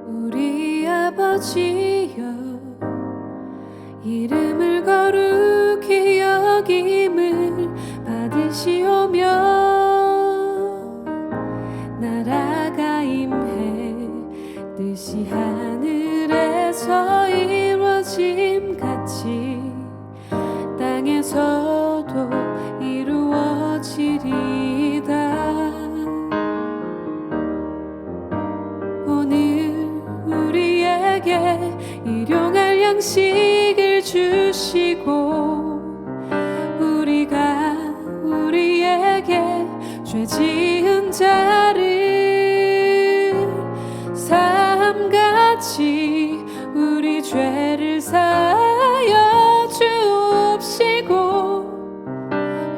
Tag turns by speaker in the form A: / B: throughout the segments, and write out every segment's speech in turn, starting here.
A: 우리 아버지여, 이름을 거룩히 여김을 받으시오며, 나라가 임해 뜻이 하늘에서 이루어짐 같이 땅에서도 이루어지리이다. 오늘 우리에게 일용할 양식을 주시고, 우리가 우리에게 죄 지은 자를 삼같이 우리 죄를 사하여 주옵시고,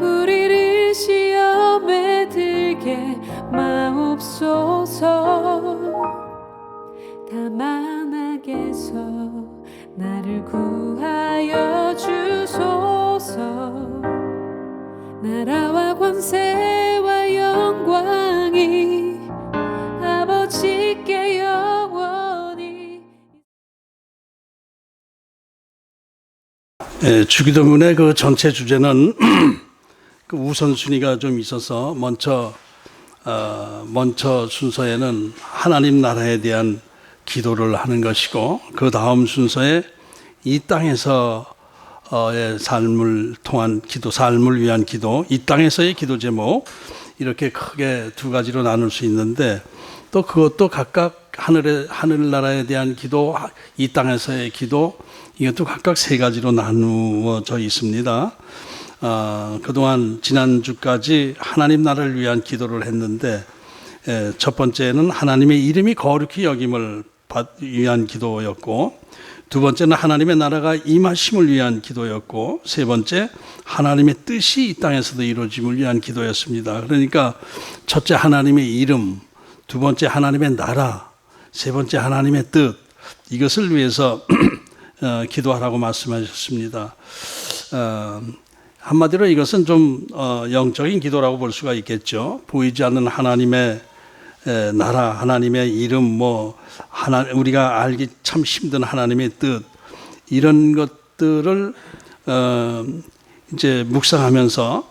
A: 우리를 시험에 들게 마옵소서. 다만 악에서 나를 구하여 주소서. 나라와 권세와 영광이 아버지께 영원히.
B: 주기도문의 그 전체 주제는 그 우선순위가 좀 있어서 먼저 순서에는 하나님 나라에 대한 기도를 하는 것이고, 그 다음 순서에 이 땅에서의 삶을 통한 기도, 삶을 위한 기도, 이 땅에서의 기도 제목, 이렇게 크게 두 가지로 나눌 수 있는데, 또 그것도 각각 하늘나라에 대한 기도, 이 땅에서의 기도, 이것도 각각 세 가지로 나누어져 있습니다. 그동안 지난주까지 하나님 나라를 위한 기도를 했는데, 첫 번째는 하나님의 이름이 거룩히 여김을 위한 기도였고, 두 번째는 하나님의 나라가 임하심을 위한 기도였고, 세 번째 하나님의 뜻이 이 땅에서도 이루어짐을 위한 기도였습니다. 그러니까 첫째 하나님의 이름, 두 번째 하나님의 나라, 세 번째 하나님의 뜻, 이것을 위해서 기도하라고 말씀하셨습니다. 한마디로 이것은 좀 영적인 기도라고 볼 수가 있겠죠. 보이지 않는 하나님의 나라, 하나님의 이름, 우리가 알기 참 힘든 하나님의 뜻, 이런 것들을 이제 묵상하면서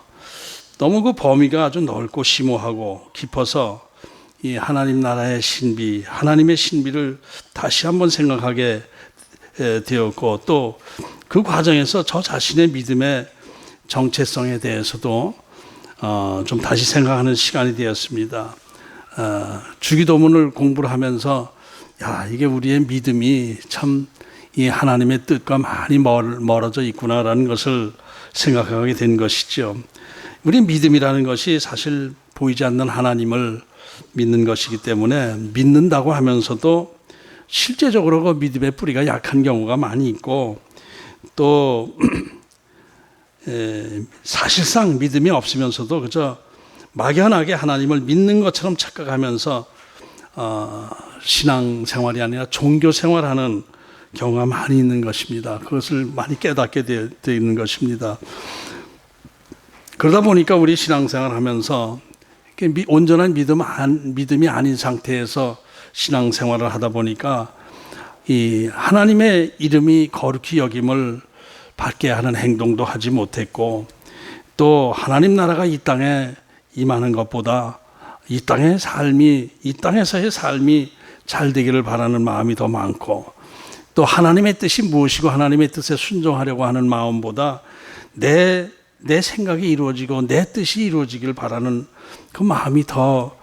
B: 너무 그 범위가 아주 넓고 심오하고 깊어서 이 하나님 나라의 신비, 하나님의 신비를 다시 한번 생각하게 되었고, 또 그 과정에서 저 자신의 믿음의 정체성에 대해서도 좀 다시 생각하는 시간이 되었습니다. 주기도문을 공부를 하면서 이게 우리의 믿음이 참 이 하나님의 뜻과 많이 멀어져 있구나라는 것을 생각하게 된 것이죠. 우리 믿음이라는 것이 사실 보이지 않는 하나님을 믿는 것이기 때문에, 믿는다고 하면서도 실제적으로 그 믿음의 뿌리가 약한 경우가 많이 있고, 또 사실상 믿음이 없으면서도 그저 막연하게 하나님을 믿는 것처럼 착각하면서 신앙생활이 아니라 종교생활하는 경우가 많이 있는 것입니다. 그것을 많이 깨닫게 되어 있는 것입니다. 그러다 보니까 우리 신앙생활하면서 온전한 믿음이 아닌 상태에서 신앙생활을 하다 보니까 이 하나님의 이름이 거룩히 여김을 받게 하는 행동도 하지 못했고, 또 하나님 나라가 이 땅에 임하는 것보다 이 땅에서의 삶이 잘 되기를 바라는 마음이 더 많고, 또 하나님의 뜻이 무엇이고 하나님의 뜻에 순종하려고 하는 마음보다 내 생각이 이루어지고 내 뜻이 이루어지길 바라는 그 마음이 더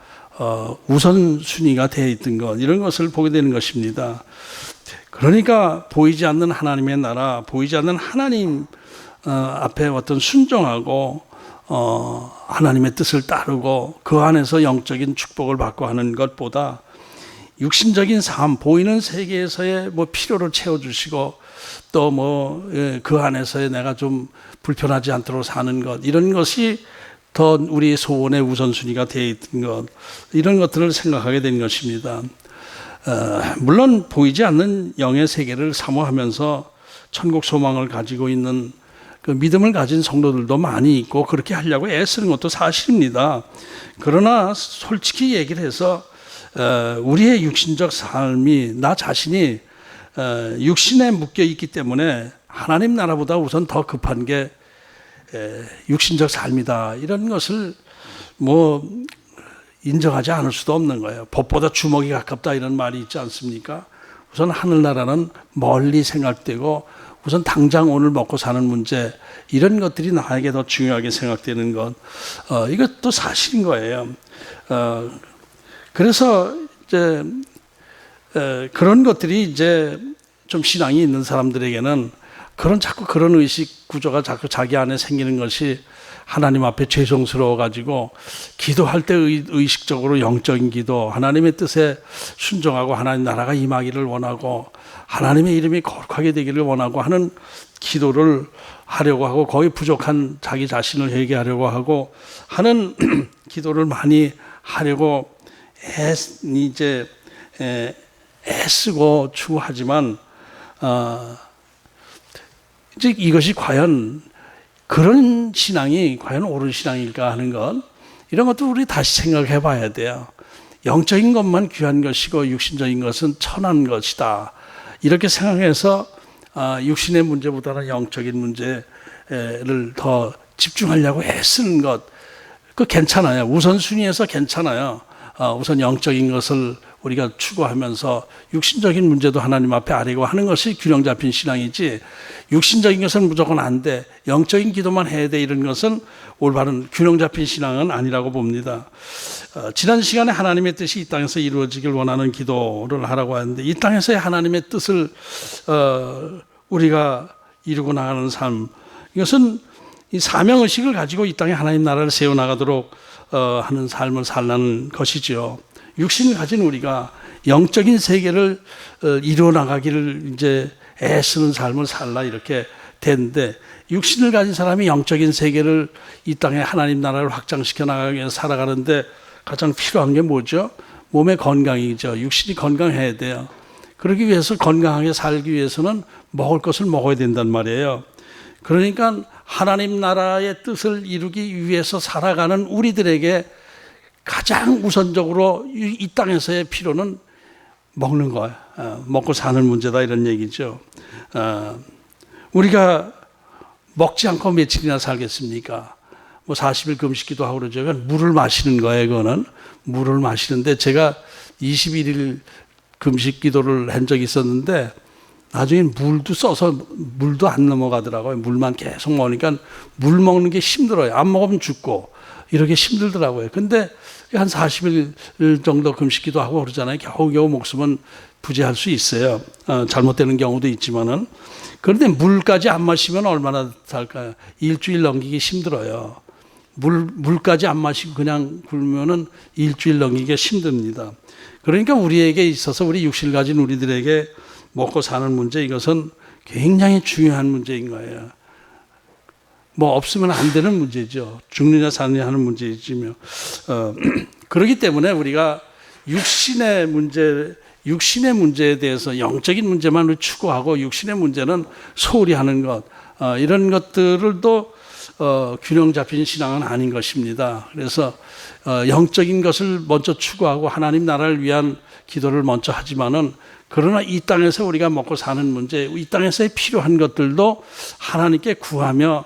B: 우선순위가 되어 있던 것, 이런 것을 보게 되는 것입니다. 그러니까 보이지 않는 하나님의 나라, 보이지 않는 하나님 앞에 어떤 순종하고 하나님의 뜻을 따르고 그 안에서 영적인 축복을 받고 하는 것보다 육신적인 삶, 보이는 세계에서의 필요를 채워주시고 또 그 안에서의 내가 좀 불편하지 않도록 사는 것, 이런 것이 더 우리 소원의 우선순위가 되어 있던 것, 이런 것들을 생각하게 된 것입니다. 물론 보이지 않는 영의 세계를 사모하면서 천국 소망을 가지고 있는 그 믿음을 가진 성도들도 많이 있고 그렇게 하려고 애쓰는 것도 사실입니다. 그러나 솔직히 얘기를 해서 우리의 육신적 삶이 나 자신이 육신에 묶여 있기 때문에 하나님 나라보다 우선 더 급한 게 육신적 삶이다. 이런 것을 뭐 인정하지 않을 수도 없는 거예요. 법보다 주먹이 가깝다 이런 말이 있지 않습니까? 우선 하늘나라는 멀리 생각되고 우선 당장 오늘 먹고 사는 문제 이런 것들이 나에게 더 중요하게 생각되는 것 이것도 사실인 거예요. 그래서 이제 그런 것들이 이제 좀 신앙이 있는 사람들에게는 자꾸 그런 의식 구조가 자꾸 자기 안에 생기는 것이 하나님 앞에 죄송스러워 가지고 기도할 때 의식적으로 영적인 기도, 하나님의 뜻에 순종하고 하나님 나라가 임하기를 원하고 하나님의 이름이 거룩하게 되기를 원하고 하는 기도를 하려고 하고 거의 부족한 자기 자신을 회개하려고 하고 하는 기도를 많이 하려고 애쓰고 추구하지만 이제 이것이 과연 그런 신앙이 과연 옳은 신앙일까 하는 것 이런 것도 우리 다시 생각해 봐야 돼요. 영적인 것만 귀한 것이고 육신적인 것은 천한 것이다. 이렇게 생각해서 육신의 문제보다는 영적인 문제를 더 집중하려고 애쓰는 것 그 괜찮아요. 우선순위에서 괜찮아요. 우선 영적인 것을 우리가 추구하면서 육신적인 문제도 하나님 앞에 아뢰고 하는 것이 균형 잡힌 신앙이지 육신적인 것은 무조건 안 돼. 영적인 기도만 해야 돼. 이런 것은 올바른 균형 잡힌 신앙은 아니라고 봅니다. 지난 시간에 하나님의 뜻이 이 땅에서 이루어지길 원하는 기도를 하라고 하는데 이 땅에서의 하나님의 뜻을 우리가 이루고 나가는 삶 이것은 이 사명의식을 가지고 이 땅에 하나님 나라를 세워나가도록 하는 삶을 살라는 것이죠. 육신을 가진 우리가 영적인 세계를 이루어나가기를 이제 애쓰는 삶을 살라 이렇게 되는데 육신을 가진 사람이 영적인 세계를 이 땅에 하나님 나라를 확장시켜 나가기 위해서 살아가는데 가장 필요한 게 뭐죠? 몸의 건강이죠. 육신이 건강해야 돼요. 그러기 위해서 건강하게 살기 위해서는 먹을 것을 먹어야 된단 말이에요. 그러니까 하나님 나라의 뜻을 이루기 위해서 살아가는 우리들에게 가장 우선적으로 이 땅에서의 필요는 먹는 거예요. 먹고 사는 문제다 이런 얘기죠. 우리가 먹지 않고 며칠이나 살겠습니까? 뭐 40일 금식기도 하고 그러죠. 물을 마시는 거예요. 그거는 물을 마시는데 제가 21일 금식기도를 한 적이 있었는데 나중에 물도 써서 물도 안 넘어가더라고요. 물만 계속 먹으니까 물 먹는 게 힘들어요. 안 먹으면 죽고 이렇게 힘들더라고요. 근데 한 40일 정도 금식기도 하고 그러잖아요. 겨우겨우 목숨은 부재할 수 있어요. 잘못되는 경우도 있지만은. 그런데 물까지 안 마시면 얼마나 살까요? 일주일 넘기기 힘들어요. 물까지 안 마시고 그냥 굶으면은 일주일 넘기기가 힘듭니다. 그러니까 우리에게 있어서 우리 육신을 가진 우리들에게 먹고 사는 문제 이것은 굉장히 중요한 문제인 거예요. 뭐 없으면 안 되는 문제죠. 죽느냐 사느냐 하는 문제이지며 그렇기 때문에 우리가 육신의 문제에 대해서 영적인 문제만 추구하고 육신의 문제는 소홀히 하는 것 이런 것들도 균형 잡힌 신앙은 아닌 것입니다. 그래서 영적인 것을 먼저 추구하고 하나님 나라를 위한 기도를 먼저 하지만은 그러나 이 땅에서 우리가 먹고 사는 문제, 이 땅에서의 필요한 것들도 하나님께 구하며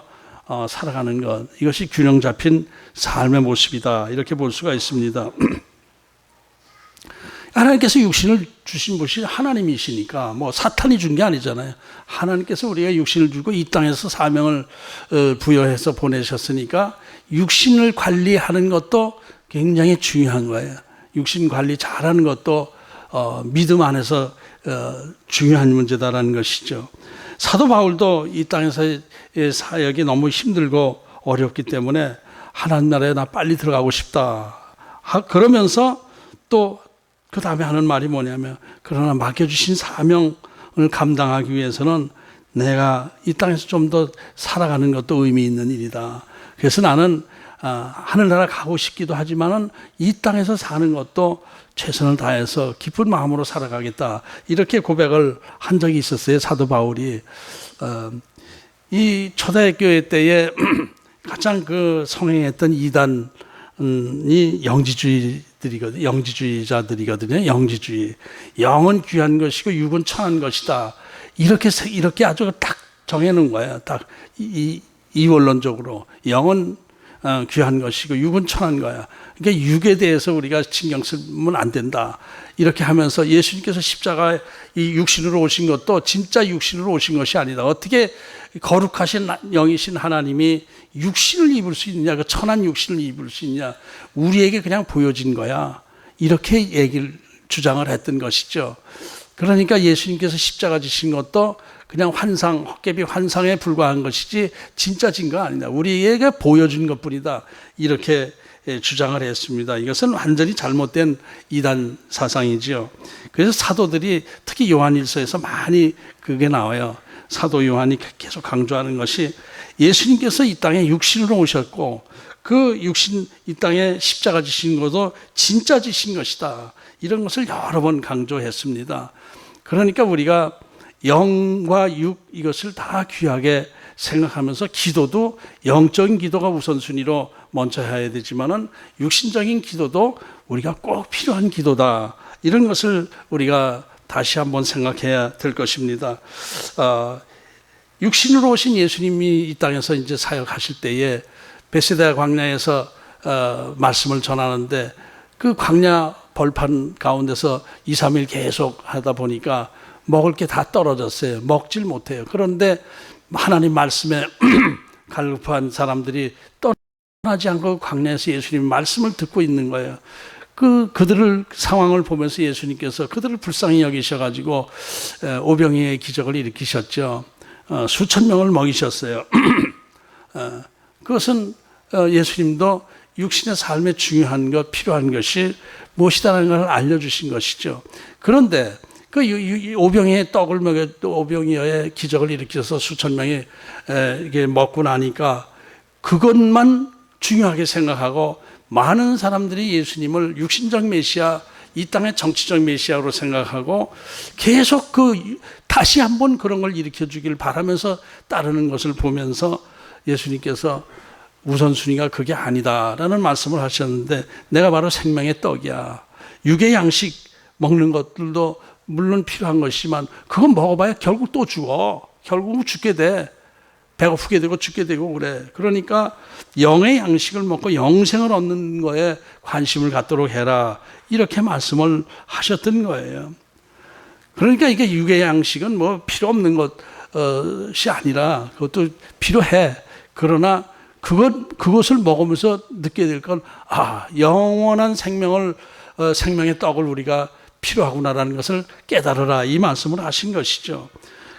B: 살아가는 것, 이것이 균형 잡힌 삶의 모습이다 이렇게 볼 수가 있습니다. 하나님께서 육신을 주신 것이 하나님이시니까 뭐 사탄이 준 게 아니잖아요. 하나님께서 우리가 육신을 주고 이 땅에서 사명을 부여해서 보내셨으니까 육신을 관리하는 것도 굉장히 중요한 거예요. 육신 관리 잘하는 것도 믿음 안에서 중요한 문제다라는 것이죠. 사도 바울도 이 땅에서의 사역이 너무 힘들고 어렵기 때문에 하나님 나라에 나 빨리 들어가고 싶다. 그러면서 또 그 다음에 하는 말이 뭐냐면 그러나 맡겨주신 사명을 감당하기 위해서는 내가 이 땅에서 좀 더 살아가는 것도 의미 있는 일이다. 그래서 나는 하늘나라 가고 싶기도 하지만은 이 땅에서 사는 것도 최선을 다해서 기쁜 마음으로 살아가겠다. 이렇게 고백을 한 적이 있었어요. 사도 바울이. 이 초대교회 때에 가장 그 성행했던 이단이 영지주의 영지주의자들이거든요. 영지주의자들이거든요. 영지주의. 영은 귀한 것이고 육은 천한 것이다. 이렇게 아주 딱 정해놓은 거예요. 딱 이원론적으로 영은 귀한 것이고 육은 천한 거야. 그러니까 육에 대해서 우리가 신경 쓰면 안 된다. 이렇게 하면서 예수님께서 십자가에 이 육신으로 오신 것도 진짜 육신으로 오신 것이 아니다. 어떻게 거룩하신 영이신 하나님이 육신을 입을 수 있느냐, 그 천한 육신을 입을 수 있느냐, 우리에게 그냥 보여진 거야. 이렇게 얘기를 주장을 했던 것이죠. 그러니까 예수님께서 십자가 지신 것도 그냥 환상, 헛개비 환상에 불과한 것이지 진짜 진 거 아니다. 우리에게 보여준 것뿐이다. 이렇게 주장을 했습니다. 이것은 완전히 잘못된 이단 사상이지요. 그래서 사도들이 특히 요한일서에서 많이 그게 나와요. 사도 요한이 계속 강조하는 것이 예수님께서 이 땅에 육신으로 오셨고 그 육신 이 땅에 십자가 지신 것도 진짜 지신 것이다. 이런 것을 여러 번 강조했습니다. 그러니까 우리가 영과 육 이것을 다 귀하게 생각하면서 기도도 영적인 기도가 우선순위로 먼저 해야 되지만은 육신적인 기도도 우리가 꼭 필요한 기도다. 이런 것을 우리가 다시 한번 생각해야 될 것입니다. 육신으로 오신 예수님이 이 땅에서 이제 사역하실 때에 베세다 광야에서 말씀을 전하는데 그 광야 벌판 가운데서 2, 3일 계속 하다 보니까 먹을 게 다 떨어졌어요. 먹질 못해요. 그런데 하나님 말씀에 갈급한 사람들이 떠나지 않고 광야에서 예수님 말씀을 듣고 있는 거예요. 그들을 상황을 보면서 예수님께서 그들을 불쌍히 여기셔가지고 오병이의 기적을 일으키셨죠. 수천 명을 먹이셨어요. 그것은 예수님도 육신의 삶에 중요한 것, 필요한 것이 무엇이다라는 걸 알려주신 것이죠. 그런데 그 오병이의 떡을 먹여 오병이어의 기적을 일으켜서 수천 명이 이게 먹고 나니까 그것만 중요하게 생각하고 많은 사람들이 예수님을 육신적 메시아, 이 땅의 정치적 메시아로 생각하고 계속 다시 한번 그런 걸 일으켜 주길 바라면서 따르는 것을 보면서 예수님께서 우선순위가 그게 아니다라는 말씀을 하셨는데 내가 바로 생명의 떡이야. 육의 양식 먹는 것들도 물론 필요한 것이지만 그건 먹어봐야 결국 또 죽어. 결국은 죽게 돼. 배고프게 되고 죽게 되고 그래. 그러니까 영의 양식을 먹고 영생을 얻는 거에 관심을 갖도록 해라. 이렇게 말씀을 하셨던 거예요. 그러니까 이게 육의 양식은 뭐 필요 없는 것이 아니라 그것도 필요해. 그러나 그것을 먹으면서 느끼게 될 건 영원한 생명의 떡을 우리가 필요하구나라는 것을 깨달으라. 이 말씀을 하신 것이죠.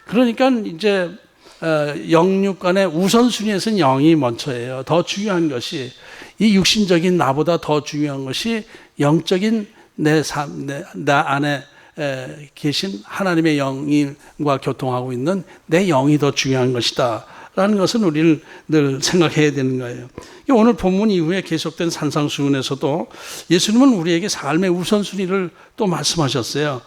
B: 그러니까 이제 영육 간의 우선순위에서는 영이 먼저예요. 더 중요한 것이 이 육신적인 나보다 더 중요한 것이 영적인 내 안에 계신 하나님의 영과 교통하고 있는 내 영이 더 중요한 것이다 라는 것은 우리는 늘 생각해야 되는 거예요. 오늘 본문 이후에 계속된 산상수훈에서도 예수님은 우리에게 삶의 우선순위를 또 말씀하셨어요.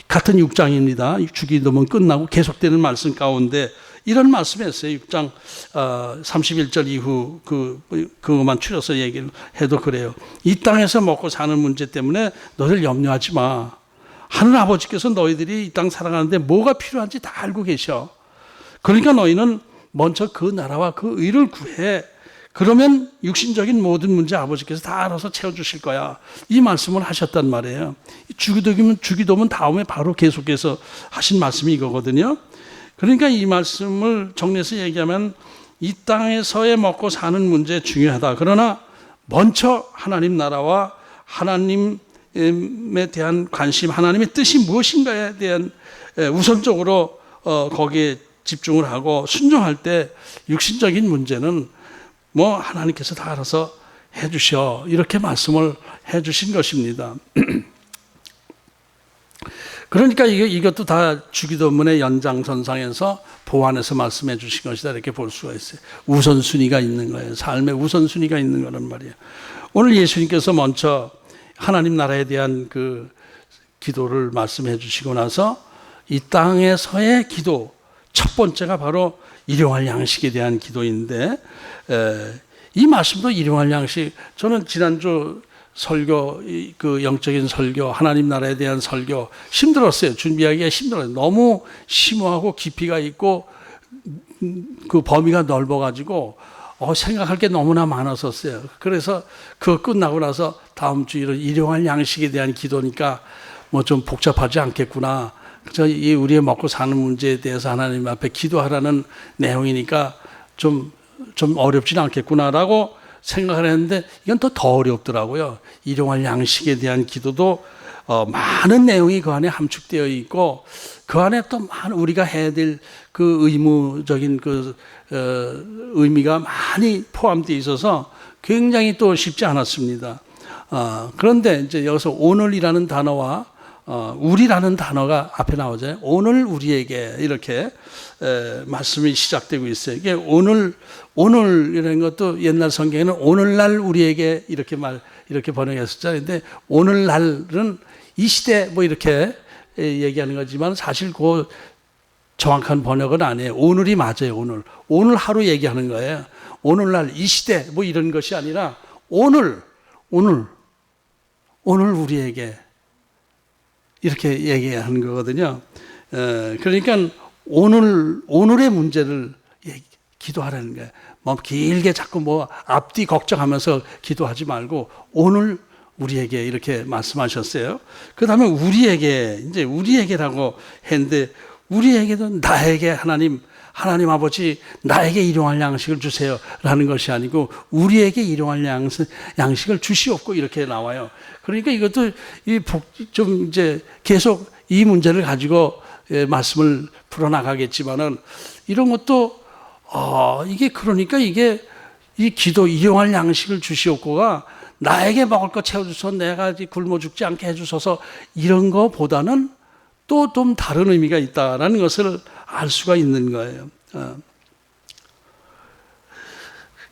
B: 같은 6장입니다. 주기도문 끝나고 계속되는 말씀 가운데 이런 말씀했어요. 6장 31절 이후 그것만 추려서 얘기를 해도 그래요. 이 땅에서 먹고 사는 문제 때문에 너희들 염려하지 마. 하늘 아버지께서 너희들이 이 땅 살아가는데 뭐가 필요한지 다 알고 계셔. 그러니까 너희는 먼저 그 나라와 그 의를 구해. 그러면 육신적인 모든 문제 아버지께서 다 알아서 채워주실 거야. 이 말씀을 하셨단 말이에요. 주기도문 다음에 바로 계속해서 하신 말씀이 이거거든요. 그러니까 이 말씀을 정리해서 얘기하면 이 땅에서의 먹고 사는 문제 중요하다. 그러나 먼저 하나님 나라와 하나님에 대한 관심, 하나님의 뜻이 무엇인가에 대한 우선적으로 거기에 집중을 하고 순종할 때 육신적인 문제는 뭐 하나님께서 다 알아서 해주셔. 이렇게 말씀을 해주신 것입니다. 그러니까 이것도 다 주기도문의 연장선상에서 보완해서 말씀해 주신 것이다. 이렇게 볼 수가 있어요. 우선순위가 있는 거예요. 삶의 우선순위가 있는 거란 말이에요. 오늘 예수님께서 먼저 하나님 나라에 대한 그 기도를 말씀해 주시고 나서 이 땅에서의 기도, 첫 번째가 바로 일용할 양식에 대한 기도인데 이 말씀도 일용할 양식, 저는 지난주 설교, 그 영적인 설교, 하나님 나라에 대한 설교 힘들었어요. 준비하기가 힘들어요. 너무 심오하고 깊이가 있고 그 범위가 넓어가지고 생각할 게 너무나 많았었어요. 그래서 그거 끝나고 나서 다음 주 일용할 양식에 대한 기도니까 뭐 좀 복잡하지 않겠구나. 그래서 이 우리의 먹고 사는 문제에 대해서 하나님 앞에 기도하라는 내용이니까 좀 어렵지는 않겠구나라고 생각을 했는데 이건 더 어렵더라고요. 일용할 양식에 대한 기도도 많은 내용이 그 안에 함축되어 있고 그 안에 또 많은 우리가 해야 될 그 의무적인 그 의미가 많이 포함되어 있어서 굉장히 또 쉽지 않았습니다. 그런데 이제 여기서 오늘이라는 단어와 우리라는 단어가 앞에 나오잖아요. 오늘 우리에게 이렇게 말씀이 시작되고 있어요. 이게 오늘이라는 것도 옛날 성경에는 오늘날 우리에게 이렇게 번역했었잖아요. 근데 오늘날은 이 시대 뭐 이렇게 얘기하는 거지만 사실 그 정확한 번역은 아니에요. 오늘이 맞아요. 오늘 하루 얘기하는 거예요. 오늘날 이 시대 뭐 이런 것이 아니라 오늘 우리에게 이렇게 얘기하는 거거든요. 그러니까 오늘의 문제를 기도하라는 거예요. 뭐 길게 자꾸 뭐 앞뒤 걱정하면서 기도하지 말고 오늘 우리에게 이렇게 말씀하셨어요. 그 다음에 우리에게라고 했는데 우리에게도 나에게 하나님 아버지 나에게 일용할 양식을 주세요 라는 것이 아니고 우리에게 일용할 양식을 주시옵고 이렇게 나와요. 그러니까 이것도 좀 이제 계속 이 문제를 가지고 말씀을 풀어나가겠지만은 이런 것도 이게 그러니까 이게 이 기도 일용할 양식을 주시옵고가 나에게 먹을 거 채워주셔서 내가 굶어 죽지 않게 해주셔서 이런 거보다는 또 좀 다른 의미가 있다라는 것을 알 수가 있는 거예요.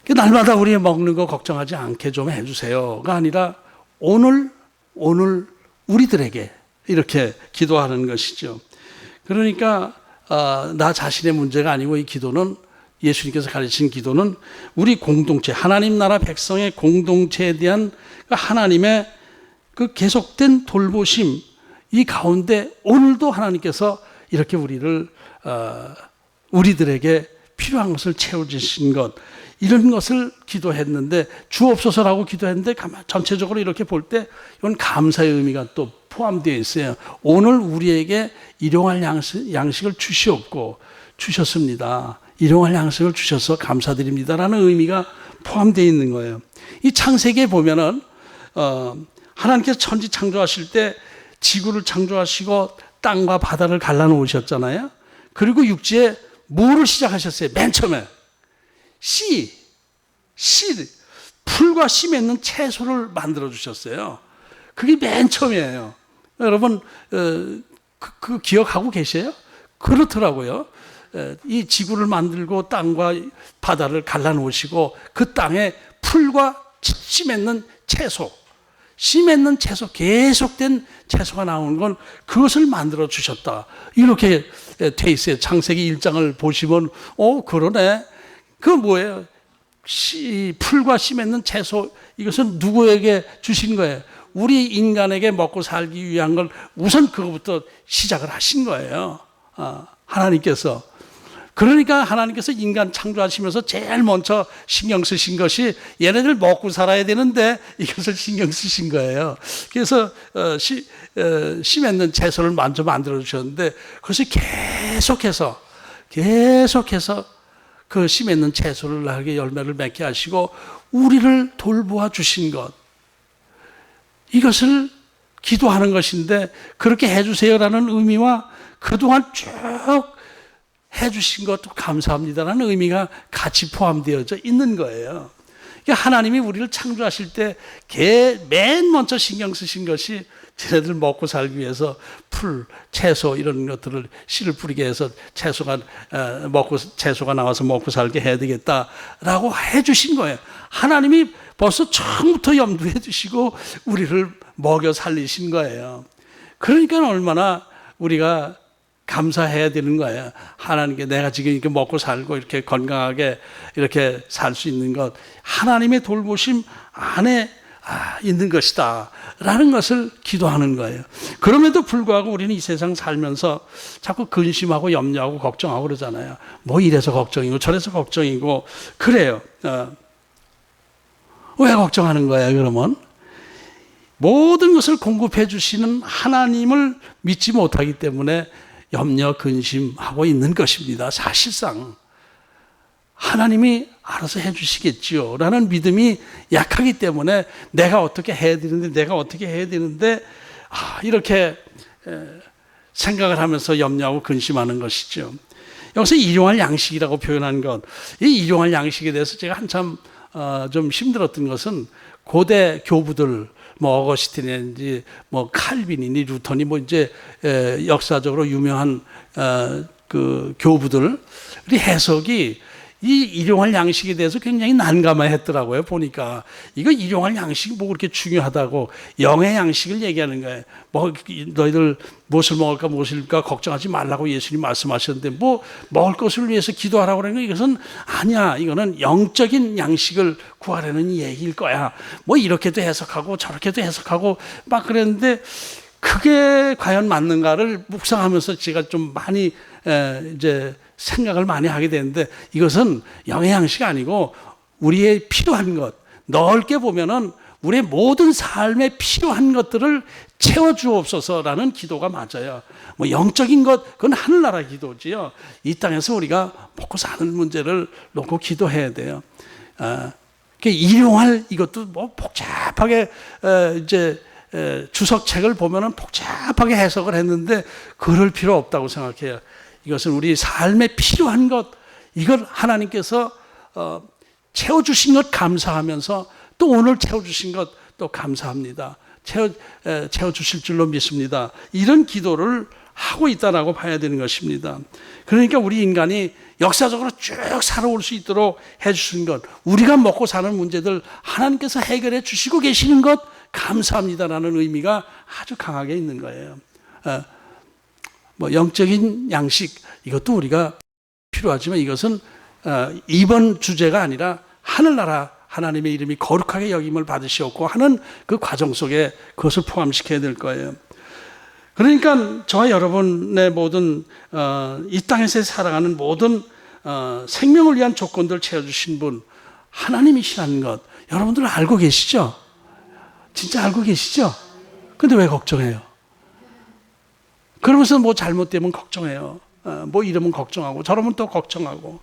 B: 날마다 우리 먹는 거 걱정하지 않게 좀 해주세요가 아니라 오늘 우리들에게 이렇게 기도하는 것이죠. 그러니까 나 자신의 문제가 아니고 이 기도는 예수님께서 가르친 기도는 우리 공동체 하나님 나라 백성의 공동체에 대한 하나님의 그 계속된 돌보심 이 가운데 오늘도 하나님께서 이렇게 우리들에게 필요한 것을 채워주신 것 이런 것을 기도했는데 주옵소서라고 기도했는데 전체적으로 이렇게 볼 때 이건 감사의 의미가 또 포함되어 있어요. 오늘 우리에게 일용할 양식을 주시옵고 주셨습니다. 일용할 양식을 주셔서 감사드립니다라는 의미가 포함되어 있는 거예요. 이 창세기에 보면은 하나님께서 천지 창조하실 때 지구를 창조하시고 땅과 바다를 갈라놓으셨잖아요. 그리고 육지에 뭐를 시작하셨어요? 맨 처음에 씨, 풀과 씨 맺는 채소를 만들어 주셨어요. 그게 맨 처음이에요. 여러분 그 기억하고 계세요? 그렇더라고요. 이 지구를 만들고 땅과 바다를 갈라놓으시고 그 땅에 풀과 씨 맺는 채소, 씨 맺는 채소, 계속된 채소가 나오는 건 그것을 만들어 주셨다. 이렇게 돼 있어요. 창세기 1장을 보시면 그러네. 그 뭐예요? 풀과 씨 맺는 채소 이것은 누구에게 주신 거예요? 우리 인간에게 먹고 살기 위한 걸 우선 그거부터 시작을 하신 거예요. 하나님께서. 그러니까 하나님께서 인간 창조하시면서 제일 먼저 신경 쓰신 것이 얘네들 먹고 살아야 되는데 이것을 신경 쓰신 거예요. 그래서 씨 맺는 채소를 먼저 만들어 주셨는데 그것이 계속해서 그 씨 맺는 채소를 나게 열매를 맺게 하시고 우리를 돌보아 주신 것 이것을 기도하는 것인데 그렇게 해주세요라는 의미와 그동안 쭉 해주신 것도 감사합니다라는 의미가 같이 포함되어져 있는 거예요. 그러니까 하나님이 우리를 창조하실 때 맨 먼저 신경 쓰신 것이 쟤네들 먹고 살기 위해서 풀, 채소 이런 것들을 씨를 뿌리게 해서 채소가 나와서 먹고 살게 해야 되겠다라고 해주신 거예요. 하나님이 벌써 처음부터 염두해 두시고 우리를 먹여 살리신 거예요. 그러니까 얼마나 우리가 감사해야 되는 거예요. 하나님께 내가 지금 이렇게 먹고 살고 이렇게 건강하게 이렇게 살 수 있는 것 하나님의 돌보심 안에 있는 것이다 라는 것을 기도하는 거예요. 그럼에도 불구하고 우리는 이 세상 살면서 자꾸 근심하고 염려하고 걱정하고 그러잖아요. 뭐 이래서 걱정이고 저래서 걱정이고 그래요. 왜 걱정하는 거야 그러면? 모든 것을 공급해 주시는 하나님을 믿지 못하기 때문에 염려 근심하고 있는 것입니다. 사실상 하나님이 알아서 해 주시겠지요 라는 믿음이 약하기 때문에 내가 어떻게 해야 되는데 이렇게 생각을 하면서 염려하고 근심하는 것이죠. 여기서 일용할 양식이라고 표현한 것, 이 일용할 양식에 대해서 제가 한참 좀 힘들었던 것은 고대 교부들 뭐 어거스틴이니 뭐 칼빈이니 루터니 뭐 이제 역사적으로 유명한 그 교부들이 해석이 이 일용할 양식에 대해서 굉장히 난감해했더라고요. 보니까 이거 일용할 양식이 뭐 그렇게 중요하다고 영의 양식을 얘기하는 거예요. 뭐 너희들 무엇을 먹을까 무엇일까 걱정하지 말라고 예수님 말씀하셨는데 뭐 먹을 것을 위해서 기도하라고 그러는 거 이것은 아니야. 이거는 영적인 양식을 구하라는 얘기일 거야. 뭐 이렇게도 해석하고 저렇게도 해석하고 막 그랬는데 그게 과연 맞는가를 묵상하면서 제가 좀 많이 이제 생각을 많이 하게 되는데 이것은 영의 양식이 아니고 우리의 필요한 것, 넓게 보면은 우리의 모든 삶에 필요한 것들을 채워주옵소서라는 기도가 맞아요. 뭐 영적인 것, 그건 하늘나라 기도지요. 이 땅에서 우리가 먹고 사는 문제를 놓고 기도해야 돼요. 일용할 이것도 뭐 복잡하게 이제 주석책을 보면은 복잡하게 해석을 했는데 그럴 필요 없다고 생각해요. 이것은 우리 삶에 필요한 것, 이걸 하나님께서 채워주신 것 감사하면서 또 오늘 채워주신 것 또 감사합니다. 채워주실 줄로 믿습니다. 이런 기도를 하고 있다라고 봐야 되는 것입니다. 그러니까 우리 인간이 역사적으로 쭉 살아올 수 있도록 해주신 것, 우리가 먹고 사는 문제들 하나님께서 해결해 주시고 계시는 것 감사합니다라는 의미가 아주 강하게 있는 거예요. 뭐 영적인 양식 이것도 우리가 필요하지만 이것은 이번 주제가 아니라 하늘나라 하나님의 이름이 거룩하게 여김을 받으시었고 하는 그 과정 속에 그것을 포함시켜야 될 거예요. 그러니까 저와 여러분의 모든 이 땅에서 살아가는 모든 생명을 위한 조건들을 채워주신 분 하나님이시라는 것 여러분들 알고 계시죠? 진짜 알고 계시죠? 근데 왜 걱정해요? 그러면서 뭐 잘못되면 걱정해요. 뭐 이러면 걱정하고 저러면 또 걱정하고.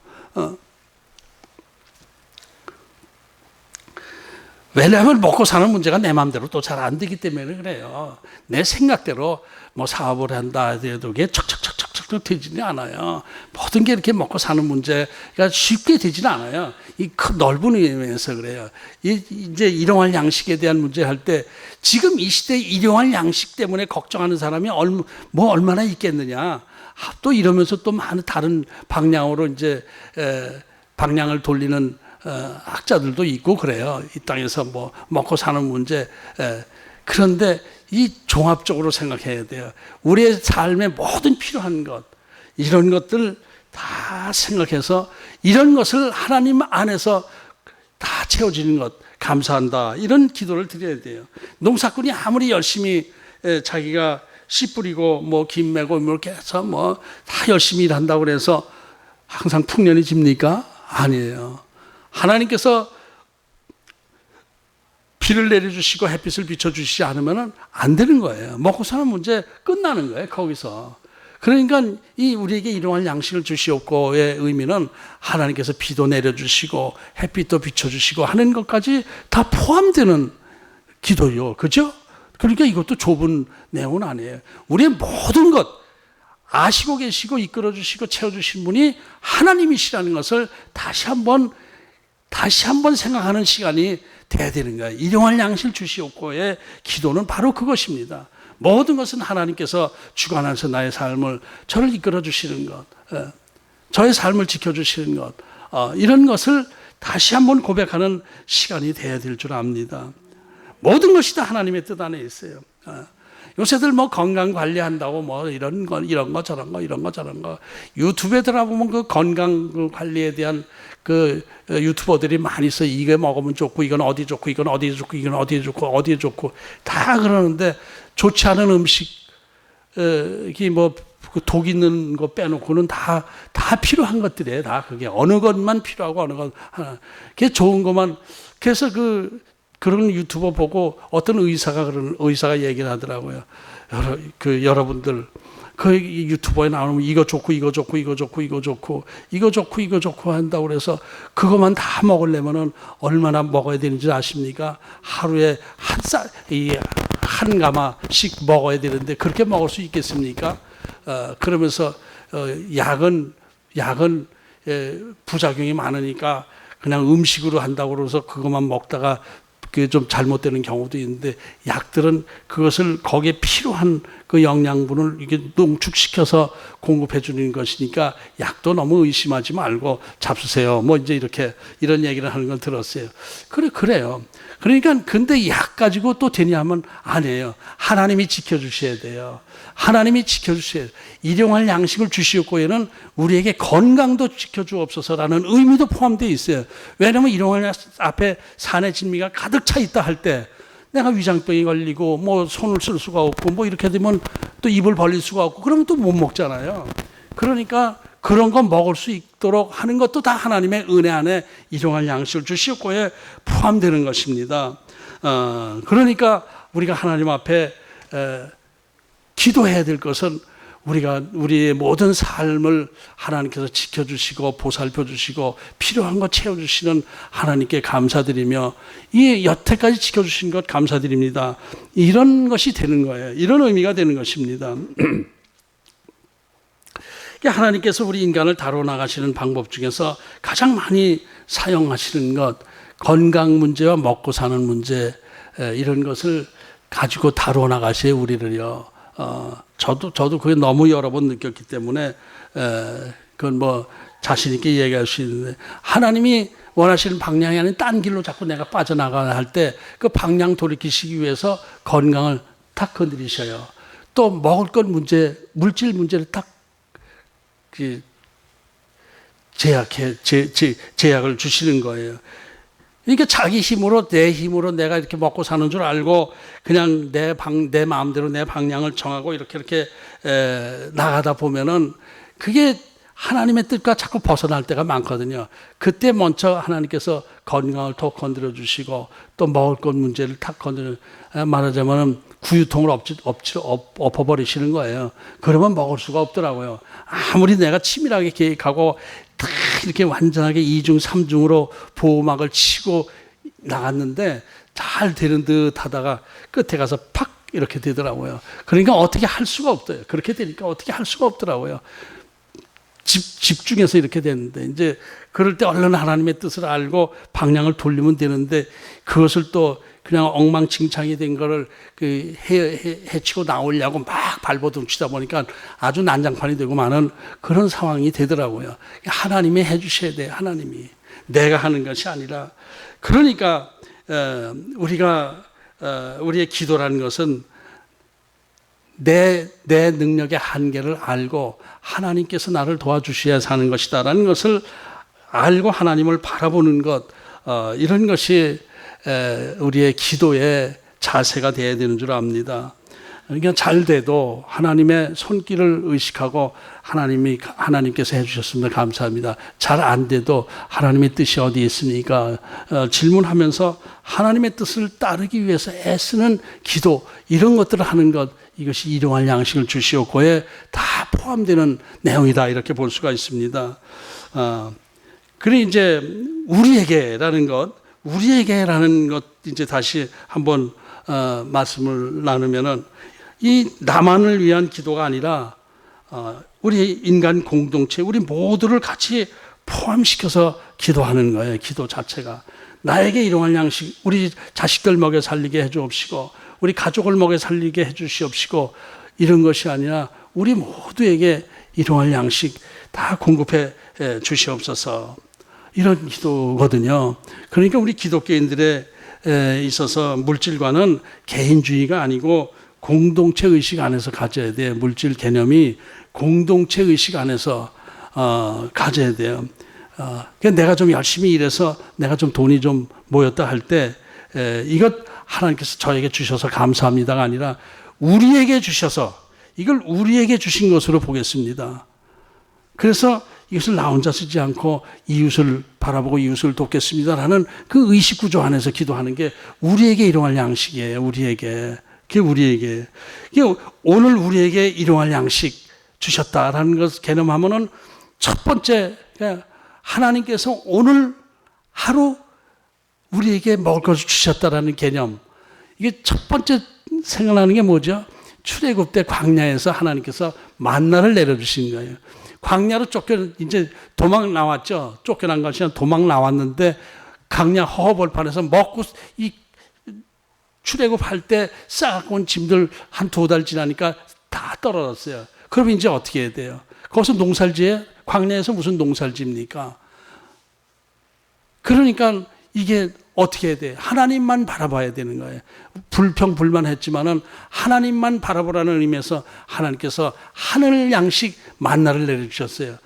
B: 왜냐하면 먹고 사는 문제가 내 마음대로 또 잘 안 되기 때문에 그래요. 내 생각대로 뭐 사업을 한다 해도 그게 척척척척척 되지는 않아요. 모든 게 이렇게 먹고 사는 문제가 쉽게 되지는 않아요. 이 큰 넓은 의미에서 그래요. 이제 일용할 양식에 대한 문제 할 때 지금 이 시대에 일용할 양식 때문에 걱정하는 사람이 얼마나 있겠느냐. 또 이러면서 또 많은 다른 방향으로 이제 방향을 돌리는 학자들도 있고 그래요. 이 땅에서 뭐 먹고 사는 문제. 그런데 이 종합적으로 생각해야 돼요. 우리의 삶에 모든 필요한 것, 이런 것들 다 생각해서 이런 것을 하나님 안에서 다 채워지는 것 감사한다. 이런 기도를 드려야 돼요. 농사꾼이 아무리 열심히 자기가 씨 뿌리고 뭐 김 매고 이렇게 해서 뭐 다 열심히 일한다고 그래서 항상 풍년이 집니까? 아니에요. 하나님께서 비를 내려주시고 햇빛을 비춰주시지 않으면 안 되는 거예요. 먹고 사는 문제 끝나는 거예요. 거기서. 그러니까 이 우리에게 일용할 양식을 주시옵고의 의미는 하나님께서 비도 내려주시고 햇빛도 비춰주시고 하는 것까지 다 포함되는 기도요. 그죠? 그러니까 이것도 좁은 내용은 아니에요. 우리의 모든 것 아시고 계시고 이끌어주시고 채워주신 분이 하나님이시라는 것을 다시 한번 생각하는 시간이 돼야 되는 거예요. 일용할 양식을 주시옵고의 기도는 바로 그것입니다. 모든 것은 하나님께서 주관하셔서 나의 삶을 저를 이끌어 주시는 것, 저의 삶을 지켜주시는 것, 이런 것을 다시 한번 고백하는 시간이 돼야 될 줄 압니다. 모든 것이 다 하나님의 뜻 안에 있어요. 요새들 뭐 건강 관리한다고 뭐 이런 거 저런 거 유튜브에 들어보면 그 건강 관리에 대한 그 유튜버들이 많이 있어. 이게 먹으면 좋고 이건 어디 좋고 이건 어디에 좋고 이건 어디에 좋고 다 그러는데 좋지 않은 음식 이게 뭐 독 있는 거 빼놓고는 다 필요한 것들이에요. 다 그게 어느 것만 필요하고 어느 것 하나. 그게 좋은 것만. 그래서 그런 유튜버 보고 어떤 의사가 얘기를 하더라고요. 여러분들 그 유튜버에 나오면 이거 좋고 한다고 그래서 그것만 다 먹으려면은 얼마나 먹어야 되는지 아십니까? 하루에 한 가마씩 먹어야 되는데 그렇게 먹을 수 있겠습니까? 그러면서 약은 부작용이 많으니까 그냥 음식으로 한다고 그래서 그것만 먹다가 그게 좀 잘못되는 경우도 있는데 약들은 그것을 거기에 필요한 그 영양분을 이게 농축시켜서 공급해 주는 것이니까 약도 너무 의심하지 말고 잡수세요. 뭐 이제 이런 얘기를 하는 걸 들었어요. 그래요. 그러니까 근데 약 가지고 또 되냐면 안 해요. 하나님이 지켜주셔야 돼요. 하나님이 지켜주셔야 돼요. 일용할 양식을 주시옵고에는 우리에게 건강도 지켜주옵소서라는 의미도 포함되어 있어요. 왜냐하면 일용할 앞에 산의 진미가 가득 차 있다 할 때 내가 위장병이 걸리고 뭐 손을 쓸 수가 없고 뭐 이렇게 되면 또 입을 벌릴 수가 없고 그러면 또 못 먹잖아요. 그러니까 그런 거 먹을 수 있도록 하는 것도 다 하나님의 은혜 안에 일용할 양식을 주시옵고에 포함되는 것입니다. 그러니까 우리가 하나님 앞에 기도해야 될 것은 우리의 모든 삶을 하나님께서 지켜주시고 보살펴주시고 필요한 거 채워주시는 하나님께 감사드리며 이 여태까지 지켜주신 것 감사드립니다. 이런 것이 되는 거예요. 이런 의미가 되는 것입니다. 하나님께서 우리 인간을 다뤄 나가시는 방법 중에서 가장 많이 사용하시는 것, 건강 문제와 먹고 사는 문제, 이런 것을 가지고 다뤄 나가시에 우리를요. 저도 그게 너무 여러 번 느꼈기 때문에 그건 뭐 자신 있게 얘기할 수 있는데 하나님이 원하시는 방향이 아닌 딴 길로 자꾸 내가 빠져나가야 할 때 그 방향 돌이키시기 위해서 건강을 탁 건드리셔요. 또 먹을 것 문제, 물질 문제를 탁 제약을 주시는 거예요. 그러니까 자기 힘으로 내 힘으로 내가 이렇게 먹고 사는 줄 알고 그냥 내 마음대로 내 방향을 정하고 이렇게 나가다 보면은 그게 하나님의 뜻과 자꾸 벗어날 때가 많거든요. 그때 먼저 하나님께서 건강을 더 건드려 주시고 또 먹을 것 문제를 탁 건드려 말하자면은 구유통을 엎어버리시는 거예요. 그러면 먹을 수가 없더라고요. 아무리 내가 치밀하게 계획하고 다 이렇게 완전하게 2중 3중으로 보호막을 치고 나갔는데 잘 되는 듯 하다가 끝에 가서 팍 이렇게 되더라고요. 그러니까 어떻게 할 수가 없어요. 그렇게 되니까 어떻게 할 수가 없더라고요. 집중해서 이렇게 되는데 이제 그럴 때 얼른 하나님의 뜻을 알고 방향을 돌리면 되는데 그것을 또 그냥 엉망진창이 된 거를 해치고 나오려고 막 발버둥치다 보니까 아주 난장판이 되고 많은 그런 상황이 되더라고요. 하나님이 해주셔야 돼요. 하나님이 내가 하는 것이 아니라. 그러니까 우리의 기도라는 것은 내 능력의 한계를 알고 하나님께서 나를 도와주셔야 사는 것이다라는 것을 알고 하나님을 바라보는 것, 이런 것이 우리의 기도의 자세가 되어야 되는 줄 압니다. 그러니까 잘 돼도 하나님의 손길을 의식하고 하나님께서 해주셨습니다. 감사합니다. 잘 안 돼도 하나님의 뜻이 어디 있습니까? 질문하면서 하나님의 뜻을 따르기 위해서 애쓰는 기도, 이런 것들을 하는 것, 이것이 일용할 양식을 주시옵고에 다 포함되는 내용이다, 이렇게 볼 수가 있습니다. 그래 이제 우리에게라는 것 이제 다시 한번 말씀을 나누면은 이 나만을 위한 기도가 아니라 우리 인간 공동체, 우리 모두를 같이 포함시켜서 기도하는 거예요. 기도 자체가 나에게 일용할 양식, 우리 자식들 먹여 살리게 해주옵시고 우리 가족을 먹여 살리게 해주시옵시고 이런 것이 아니라 우리 모두에게 일용할 양식 다 공급해 주시옵소서, 이런 기도거든요. 그러니까 우리 기독교인들에 있어서 물질과는 개인주의가 아니고 공동체 의식 안에서 가져야 돼요. 물질 개념이 공동체 의식 안에서 가져야 돼요. 내가 좀 열심히 일해서 내가 좀 돈이 좀 모였다 할 때 이것 하나님께서 저에게 주셔서 감사합니다가 아니라 우리에게 주셔서 이걸 우리에게 주신 것으로 보겠습니다. 그래서 이것을 나 혼자 쓰지 않고 이웃을 바라보고 이웃을 돕겠습니다라는 그 의식 구조 안에서 기도하는 게 우리에게 일용할 양식이에요. 우리에게. 그게 우리에게. 오늘 우리에게 일용할 양식 주셨다라는 것 개념하면은 첫 번째 하나님께서 오늘 하루 우리에게 먹을 것을 주셨다라는 개념. 이게 첫 번째 생각나는 게 뭐죠? 출애굽 때 광야에서 하나님께서 만나를 내려주신 거예요. 광야로 이제 도망 나왔죠. 쫓겨난 것이 아니라 도망 나왔는데 광야 허허벌판에서 먹고 이 출애굽할 때 싸갖고 온 짐들 한 2달 지나니까 다 떨어졌어요. 그럼 이제 어떻게 해야 돼요? 거기서 농살지에 광야에서 무슨 농살지입니까? 그러니까 이게 어떻게 해야 돼? 하나님만 바라봐야 되는 거예요. 불평불만했지만은 하나님만 바라보라는 의미에서 하나님께서 하늘 양식 만나를 내려주셨어요.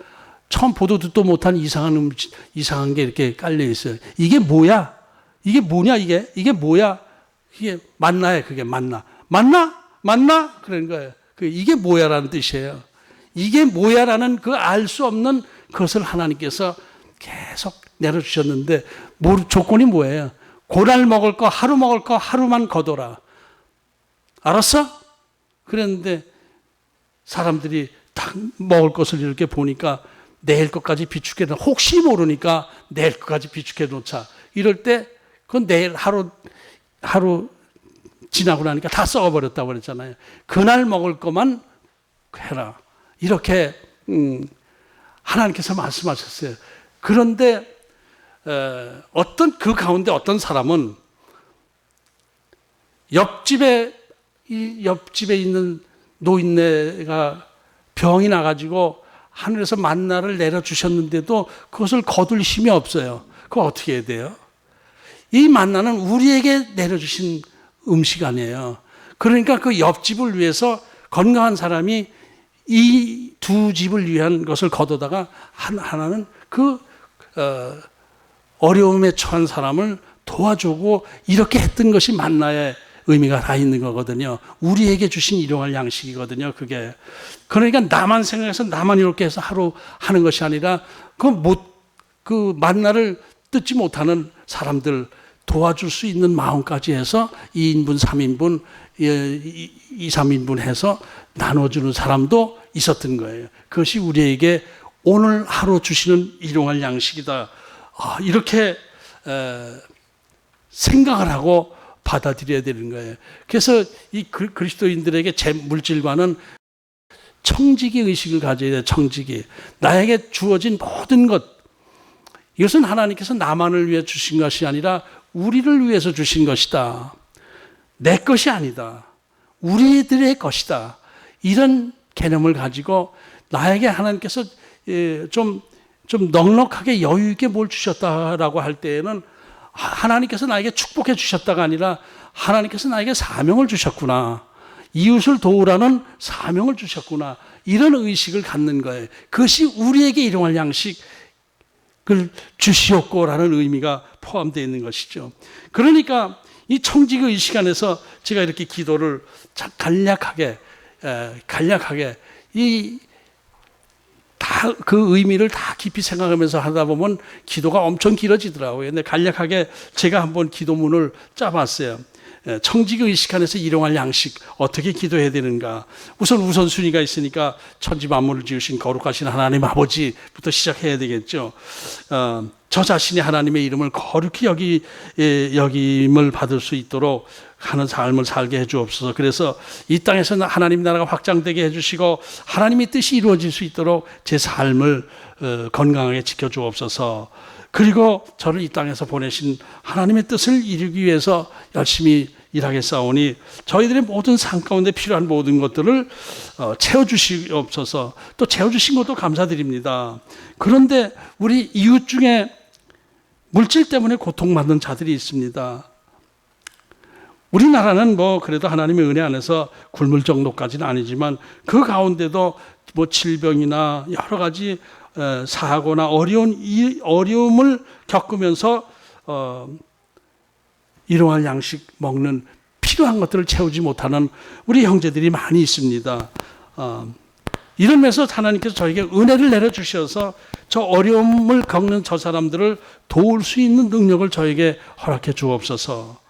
B: 처음 보도 듣도 못한 이상한 게 이렇게 깔려 있어요. 이게 뭐야? 이게 뭐냐 이게? 이게 뭐야? 이게 만나예요. 그게 만나. 만나? 그런 거예요. 이게 뭐야라는 뜻이에요. 이게 뭐야라는 그 알 수 없는 것을 하나님께서 계속 내려주셨는데 조건이 뭐예요? 고날 먹을 거 하루 먹을 거 하루만 거둬라. 알았어? 그랬는데 사람들이 딱 먹을 것을 이렇게 보니까 내일 것까지 비축해 놓자. 혹시 모르니까 내일 것까지 비축해 놓자. 이럴 때 그건 내일 하루 지나고 나니까 다 썩어버렸다고 그랬잖아요. 그날 먹을 것만 해라. 이렇게 하나님께서 말씀하셨어요. 그런데 그 가운데 어떤 사람은 옆집에 있는 노인네가 병이 나가지고 하늘에서 만나를 내려주셨는데도 그것을 거둘 힘이 없어요. 그거 어떻게 해야 돼요? 이 만나는 우리에게 내려주신 음식 아니에요. 그러니까 그 옆집을 위해서 건강한 사람이 이 2집을 위한 것을 거두다가 하나는 어려움에 처한 사람을 도와주고 이렇게 했던 것이 만나의 의미가 다 있는 거거든요. 우리에게 주신 일용할 양식이거든요. 그게. 그러니까 나만 생각해서 나만 이렇게 해서 하루 하는 것이 아니라 그 만나를 뜯지 못하는 사람들 도와줄 수 있는 마음까지 해서 2인분, 3인분, 2, 3인분 해서 나눠주는 사람도 있었던 거예요. 그것이 우리에게 오늘 하루 주시는 일용할 양식이다. 이렇게 생각을 하고 받아들여야 되는 거예요. 그래서 이 그리스도인들에게 제 물질과는 청지기 의식을 가져야 돼요. 청지기. 나에게 주어진 모든 것. 이것은 하나님께서 나만을 위해 주신 것이 아니라 우리를 위해서 주신 것이다. 내 것이 아니다. 우리들의 것이다. 이런 개념을 가지고 나에게 하나님께서 좀 넉넉하게 여유 있게 뭘 주셨다라고 할 때에는 하나님께서 나에게 축복해 주셨다가 아니라 하나님께서 나에게 사명을 주셨구나. 이웃을 도우라는 사명을 주셨구나. 이런 의식을 갖는 거예요. 그것이 우리에게 일용할 양식을 주시옵고라는 의미가 포함되어 있는 것이죠. 그러니까 이 청지기 의식 안에서 제가 이렇게 기도를 간략하게 그 의미를 다 깊이 생각하면서 하다 보면 기도가 엄청 길어지더라고요. 근데 간략하게 제가 한번 기도문을 짜봤어요. 청지기 의식 안에서 일용할 양식 어떻게 기도해야 되는가. 우선순위가 있으니까 천지 만물을 지으신 거룩하신 하나님 아버지부터 시작해야 되겠죠. 저 자신이 하나님의 이름을 거룩히 여김을 받을 수 있도록 하는 삶을 살게 해주옵소서. 그래서 이 땅에서 하나님 나라가 확장되게 해주시고 하나님의 뜻이 이루어질 수 있도록 제 삶을 건강하게 지켜주옵소서. 그리고 저를 이 땅에서 보내신 하나님의 뜻을 이루기 위해서 열심히 일하겠사오니 저희들의 모든 삶 가운데 필요한 모든 것들을 채워주시옵소서. 또 채워주신 것도 감사드립니다. 그런데 우리 이웃 중에 물질 때문에 고통받는 자들이 있습니다. 우리나라는 뭐 그래도 하나님의 은혜 안에서 굶을 정도까지는 아니지만 그 가운데도 뭐 질병이나 여러 가지 사고나 어려움을 겪으면서 일용할 양식 먹는 필요한 것들을 채우지 못하는 우리 형제들이 많이 있습니다. 이런 면에서 하나님께서 저에게 은혜를 내려주셔서 저 어려움을 겪는 저 사람들을 도울 수 있는 능력을 저에게 허락해 주옵소서.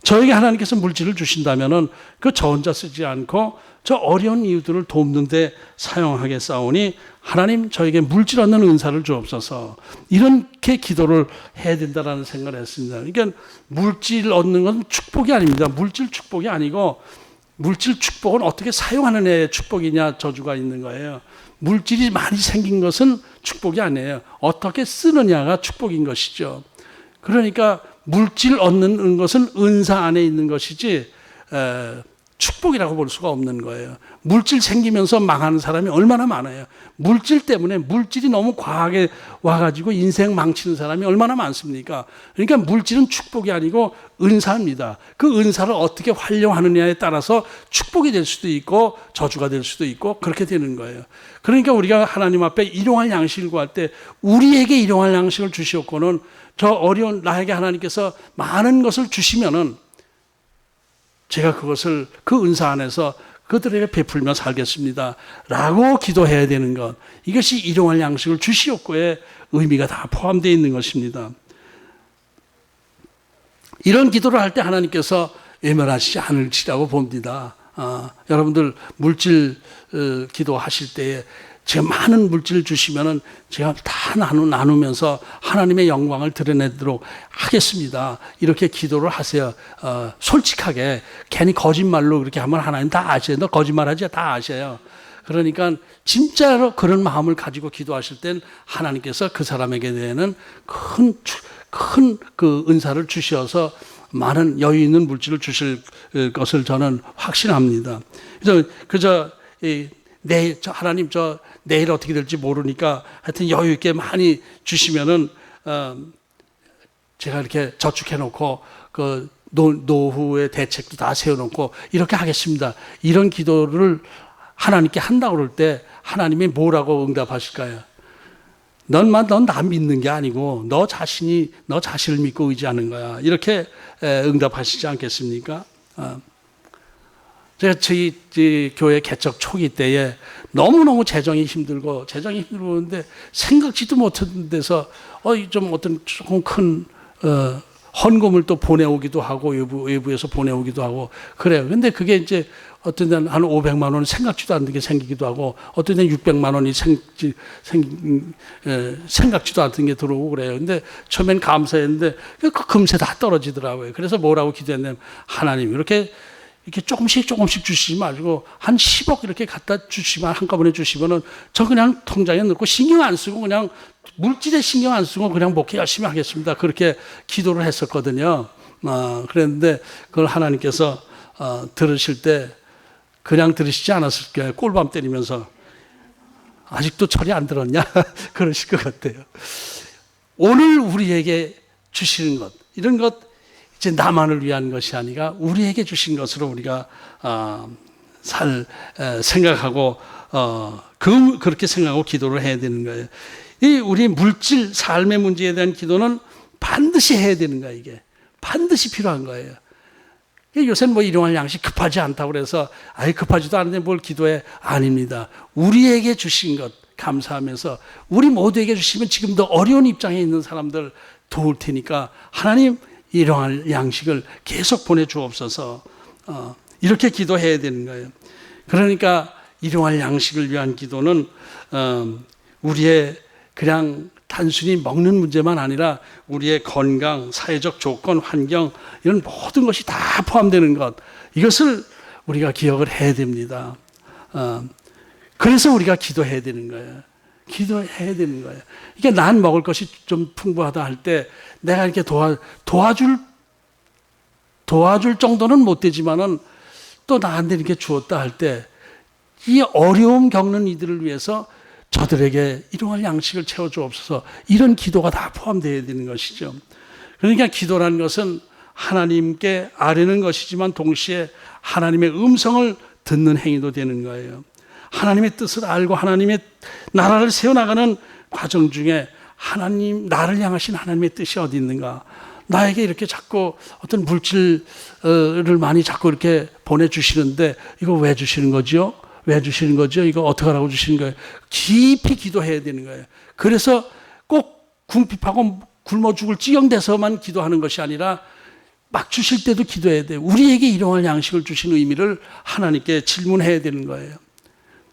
B: 저에게 하나님께서 물질을 주신다면 그 저 혼자 쓰지 않고 저 어려운 이웃들을 돕는 데 사용하겠사오니 하나님 저에게 물질 얻는 은사를 주옵소서. 이렇게 기도를 해야 된다라는 생각을 했습니다. 그러니까 물질 얻는 건 축복이 아닙니다. 물질 축복이 아니고 물질 축복은 어떻게 사용하는 애 축복이냐 저주가 있는 거예요. 물질이 많이 생긴 것은 축복이 아니에요. 어떻게 쓰느냐가 축복인 것이죠. 그러니까 물질 얻는 것은 은사 안에 있는 것이지 축복이라고 볼 수가 없는 거예요. 물질 생기면서 망하는 사람이 얼마나 많아요. 물질 때문에 물질이 너무 과하게 와가지고 인생 망치는 사람이 얼마나 많습니까? 그러니까 물질은 축복이 아니고 은사입니다. 그 은사를 어떻게 활용하느냐에 따라서 축복이 될 수도 있고 저주가 될 수도 있고 그렇게 되는 거예요. 그러니까 우리가 하나님 앞에 일용할 양식을 구할 때 우리에게 일용할 양식을 주시옵고는 저 어려운 나에게 하나님께서 많은 것을 주시면은 제가 그것을 그 은사 안에서 그들에게 베풀며 살겠습니다 라고 기도해야 되는 것, 이것이 일용할 양식을 주시옵고의 의미가 다 포함되어 있는 것입니다. 이런 기도를 할 때 하나님께서 외면하시지 않을지라고 봅니다. 여러분들 물질 기도하실 때에 제가 많은 물질을 주시면은 제가 다 나누면서 하나님의 영광을 드러내도록 하겠습니다. 이렇게 기도를 하세요. 솔직하게 괜히 거짓말로 그렇게 하면 하나님 다 아셔요. 너 거짓말하지? 다 아셔요. 그러니까 진짜로 그런 마음을 가지고 기도하실 땐 하나님께서 그 사람에게 대해는 큰 그 은사를 주셔서 많은 여유 있는 물질을 주실 것을 저는 확신합니다. 그래서 내일 하나님 내일 어떻게 될지 모르니까 하여튼 여유 있게 많이 주시면은 제가 이렇게 저축해 놓고 그 노후의 대책도 다 세워 놓고 이렇게 하겠습니다. 이런 기도를 하나님께 한다고 그럴 때 하나님이 뭐라고 응답하실까요? 넌 나 믿는 게 아니고 너 자신을 믿고 의지하는 거야. 이렇게 응답하시지 않겠습니까? 제가 저희 교회 개척 초기 때에 너무너무 재정이 힘들었는데 생각지도 못한 데서 좀 어떤 조금 큰 헌금을 또 보내오기도 하고 외부에서 보내오기도 하고 그래요. 근데 그게 이제 어떤 데는 한 500만 원 생각지도 않는 게 생기기도 하고 어떤 데는 600만 원이 생각지도 않던 게 들어오고 그래요. 근데 처음엔 감사했는데 금세 다 떨어지더라고요. 그래서 뭐라고 기도했냐면 하나님 이렇게 조금씩 주시지 마시고 한 10억 이렇게 갖다 주시면 한꺼번에 주시면은 저 그냥 통장에 넣고 신경 안 쓰고 그냥 물질에 신경 안 쓰고 그냥 목회 열심히 하겠습니다. 그렇게 기도를 했었거든요. 그랬는데 그걸 하나님께서 들으실 때 그냥 들으시지 않았을 거예요. 꿀밤 때리면서 아직도 철이 안 들었냐? 그러실 것 같아요. 오늘 우리에게 주시는 것, 이런 것 이제 나만을 위한 것이 아니라 우리에게 주신 것으로 우리가 생각하고 그렇게 생각하고 기도를 해야 되는 거예요. 이 우리 물질 삶의 문제에 대한 기도는 반드시 해야 되는 거예요. 이게 반드시 필요한 거예요. 요새는 뭐 일용할 양식 급하지 않다고 그래서 급하지도 않은데 뭘 기도해? 아닙니다. 우리에게 주신 것 감사하면서 우리 모두에게 주시면 지금도 어려운 입장에 있는 사람들 도울 테니까 하나님 일용할 양식을 계속 보내주옵소서. 이렇게 기도해야 되는 거예요. 그러니까 일용할 양식을 위한 기도는 우리의 그냥 단순히 먹는 문제만 아니라 우리의 건강, 사회적 조건, 환경 이런 모든 것이 다 포함되는 것, 이것을 우리가 기억을 해야 됩니다. 그래서 우리가 기도해야 되는 거예요. 기도해야 되는 거예요. 그러니까 난 먹을 것이 좀 풍부하다 할 때 내가 이렇게 도와줄 정도는 못 되지만은 또 나한테 이렇게 주었다 할 때 이 어려움 겪는 이들을 위해서 저들에게 일용할 양식을 채워주옵소서. 이런 기도가 다 포함되어야 되는 것이죠. 그러니까 기도라는 것은 하나님께 아뢰는 것이지만 동시에 하나님의 음성을 듣는 행위도 되는 거예요. 하나님의 뜻을 알고 하나님의 나라를 세워나가는 과정 중에 하나님, 나를 향하신 하나님의 뜻이 어디 있는가? 나에게 이렇게 자꾸 어떤 물질을 많이 자꾸 이렇게 보내주시는데 이거 왜 주시는 거죠? 왜 주시는 거죠? 이거 어떻게 하라고 주시는 거예요? 깊이 기도해야 되는 거예요. 그래서 꼭 궁핍하고 굶어 죽을 지경 돼서만 기도하는 것이 아니라 막 주실 때도 기도해야 돼요. 우리에게 일용할 양식을 주신 의미를 하나님께 질문해야 되는 거예요.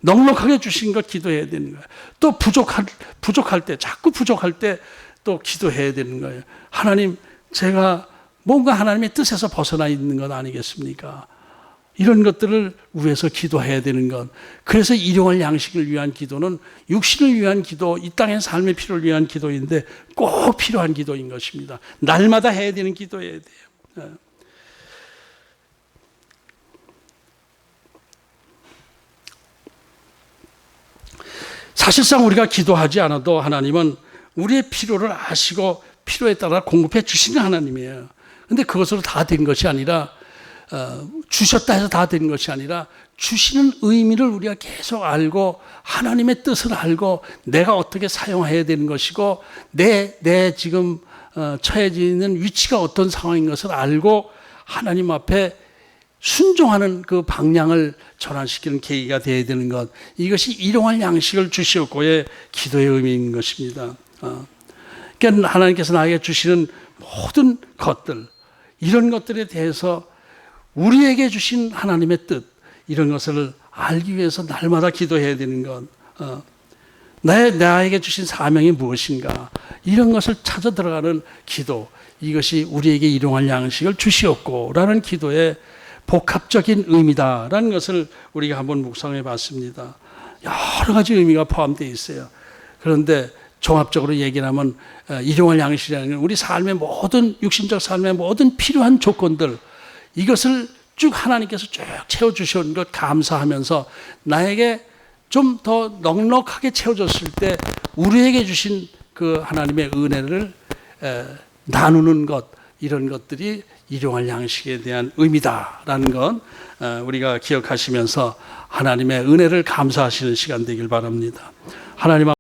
B: 넉넉하게 주신 것 기도해야 되는 거예요. 또 부족할 때, 자꾸 부족할 때 또 기도해야 되는 거예요. 하나님, 제가 뭔가 하나님의 뜻에서 벗어나 있는 것 아니겠습니까? 이런 것들을 위해서 기도해야 되는 것. 그래서 일용할 양식을 위한 기도는 육신을 위한 기도, 이 땅의 삶의 필요를 위한 기도인데 꼭 필요한 기도인 것입니다. 날마다 해야 되는 기도여야 돼요. 사실상 우리가 기도하지 않아도 하나님은 우리의 필요를 아시고 필요에 따라 공급해 주시는 하나님이에요. 그런데 그것으로 다 된 것이 아니라 주셨다 해서 다 된 것이 아니라 주시는 의미를 우리가 계속 알고 하나님의 뜻을 알고 내가 어떻게 사용해야 되는 것이고 내 지금 처해져 있는 위치가 어떤 상황인 것을 알고 하나님 앞에 순종하는 그 방향을 전환시키는 계기가 되어야 되는 것, 이것이 일용할 양식을 주시옵고의 기도의 의미인 것입니다. 그러니까 하나님께서 나에게 주시는 모든 것들, 이런 것들에 대해서 우리에게 주신 하나님의 뜻, 이런 것을 알기 위해서 날마다 기도해야 되는 것, 나에게 주신 사명이 무엇인가, 이런 것을 찾아 들어가는 기도, 이것이 우리에게 일용할 양식을 주시옵고라는 기도의 복합적인 의미다라는 것을 우리가 한번 묵상해 봤습니다. 여러 가지 의미가 포함되어 있어요. 그런데 종합적으로 얘기를 하면 일용할 양식이라는 건 우리 삶의 모든 육신적 삶의 모든 필요한 조건들, 이것을 쭉 하나님께서 쭉 채워주신 것 감사하면서 나에게 좀 더 넉넉하게 채워졌을 때 우리에게 주신 그 하나님의 은혜를 나누는 것, 이런 것들이 일용할 양식에 대한 의미다라는 건 우리가 기억하시면서 하나님의 은혜를 감사하시는 시간 되길 바랍니다. 하나님